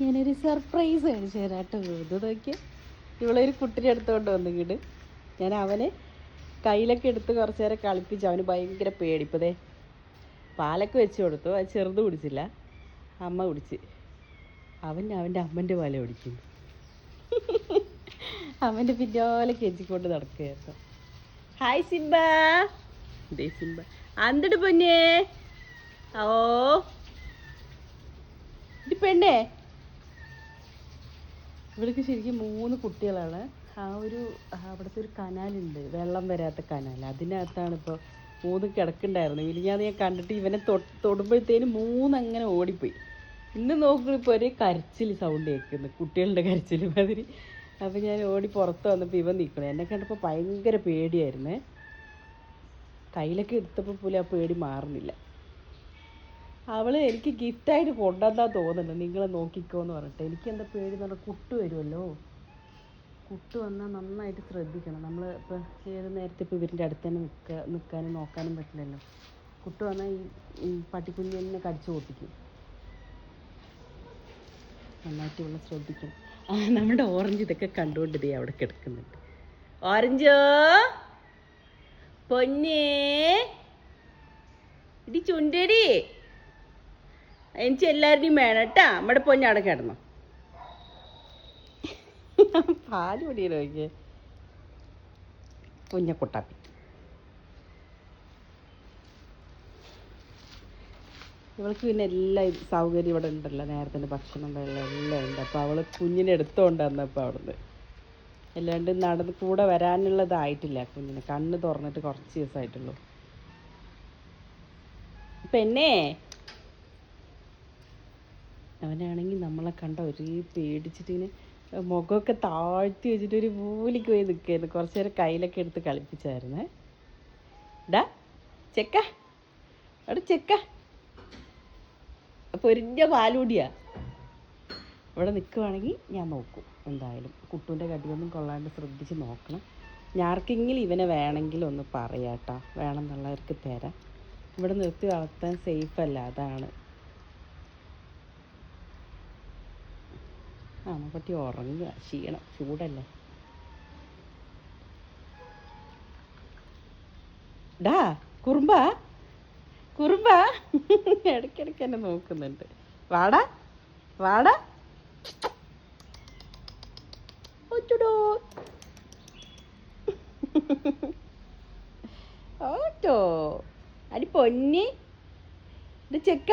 ഞാനൊരു സർപ്രൈസ് കാണിച്ചു തരാം കേട്ടോ. ഇത് നോക്കിയാൽ ഇവളൊരു കുട്ടിനെ എടുത്തുകൊണ്ട് വന്നിങ്ങോട്ട് ഞാൻ അവനെ കയ്യിലൊക്കെ എടുത്ത് കുറച്ച് നേരം കളിപ്പിച്ചു. അവന് ഭയങ്കര പേടിപ്പതേ പാലൊക്കെ വെച്ച് കൊടുത്തു. അത് ചെറുത് കുടിച്ചില്ല, അമ്മ കുടിച്ച്. അവൻ്റെ അമ്മൻ്റെ പാല കുടിക്കുന്നു. അവൻ്റെ പിന്നാലെ കെച്ചിക്കൊണ്ട് നടക്കുകയായിരുന്നു. ഹായ് സിംബ, ദേ സിംബ അന്തിട്ട് പൊന്നേ. ഓ ഇത് പെണ്ണേ, ഇവൾക്ക് ശരിക്കും 3 കുട്ടികളാണ്. അവിടുത്തെ ഒരു കനാലുണ്ട്, വെള്ളം വരാത്ത കനാൽ, അതിനകത്താണ് ഇപ്പോൾ 3 കിടക്കുന്നുണ്ടായിരുന്നു. മിനിഞ്ഞാന്ന് ഞാൻ കണ്ടിട്ട് ഇവനെ തൊടുമ്പോഴത്തേനും 3 അങ്ങനെ ഓടിപ്പോയി. ഇന്ന് നോക്കുമ്പോൾ ഇപ്പോൾ ഒരു കരച്ചിൽ സൗണ്ട് കേൾക്കുന്നു, കുട്ടികളുടെ കരച്ചിൽ മാതിരി. അപ്പോൾ ഞാൻ ഓടി പുറത്ത് വന്നപ്പോൾ ഇവൻ നിൽക്കണം. എന്നെ കണ്ടപ്പോൾ ഭയങ്കര പേടിയായിരുന്നേ. കയ്യിലൊക്കെ എടുത്തപ്പോൾ പോലും ആ പേടി മാറുന്നില്ല. അവൾ എനിക്ക് ഗിഫ്റ്റായിട്ട് കൊണ്ടുവന്നാ തോന്നുന്നുണ്ട്, നിങ്ങളെ നോക്കിക്കോന്ന് പറഞ്ഞിട്ട്. എനിക്കെന്താ പേടി എന്ന് പറഞ്ഞാൽ കുട്ടു വരുമല്ലോ. കുട്ടു വന്നാൽ നന്നായിട്ട് ശ്രദ്ധിക്കണം. നമ്മൾ ഇപ്പോൾ ഏത് നേരത്തെ ഇപ്പോൾ ഇവരിൻ്റെ അടുത്ത് തന്നെ നിൽക്കാനും നോക്കാനും പറ്റില്ലല്ലോ. കുട്ടു വന്നാൽ ഈ പട്ടിക്കുഞ്ഞിനെ കടിച്ചു പൊട്ടിക്കും. നന്നായിട്ട് ഇവളെ ശ്രദ്ധിക്കണം. നമ്മുടെ ഓറഞ്ച് ഇതൊക്കെ കണ്ടുകൊണ്ട് ഇതേ അവിടെ കിടക്കുന്നുണ്ട്. ഓറഞ്ചോ പൊന്നേ, ഇടി ചുണ്ടടി, എനിക്ക് എല്ലാവരുടെയും വേണം കേട്ടാ. നമ്മുടെ പൊന്നെ അവിടെ കിടന്നു. പാല് പൊടിയല്ലോ നോക്കിയേ, കുഞ്ഞക്കുട്ടാപ്പി. ഇവൾക്ക് പിന്നെ എല്ലാ സൗകര്യം ഇവിടെ ഉണ്ടല്ലോ, നേരത്തെ ഭക്ഷണം വെള്ളം എല്ലാം ഉണ്ട്. അപ്പോൾ അവൾ കുഞ്ഞിനെ എടുത്തുകൊണ്ട് വന്നപ്പോൾ അവിടുന്ന് അല്ലാണ്ട് നടന്ന് കൂടെ വരാനുള്ളതായിട്ടില്ല. കുഞ്ഞിനെ കണ്ണ് തുറന്നിട്ട് കുറച്ച് ദിവസമായിട്ടുള്ളൂ. പെണ്ണേ, അവനാണെങ്കിൽ നമ്മളെ കണ്ട ഒരേ പേടിച്ചിട്ടിങ്ങനെ മുഖമൊക്കെ താഴ്ത്തി വെച്ചിട്ട് ഒരു മൂലിക്ക് പോയി നിൽക്കുകയായിരുന്നു. കുറച്ച് നേരം കയ്യിലൊക്കെ എടുത്ത് കളിപ്പിച്ചായിരുന്നേ. ഡാ ചെക്ക, അവിടെ ചെക്ക, പൊരിഞ്ഞ പാലൂടിയാ. ഇവിടെ നിൽക്കുവാണെങ്കിൽ ഞാൻ നോക്കും. എന്തായാലും കുട്ടുവിൻ്റെ കടിയൊന്നും കൊള്ളാണ്ട് ശ്രദ്ധിച്ച് നോക്കണം. ഞാർക്കെങ്കിലും ഇവനെ വേണമെങ്കിൽ ഒന്ന് പറയാട്ടാ, വേണമെന്നുള്ളവർക്ക് തരാം. ഇവിടെ നിർത്തി വളർത്താൻ സേഫല്ല, അതാണ്. പറ്റി ഉറങ്ങുക, ക്ഷീണം, ചൂടല്ലേ. ഡാ കുറുമ്പ, കുറുമ്പ ഇടയ്ക്കിടയ്ക്ക് എന്നെ നോക്കുന്നുണ്ട്. വാടാ വാടാ, ഓട്ടോ അടി പൊന്നി. ഇത് ചെക്ക,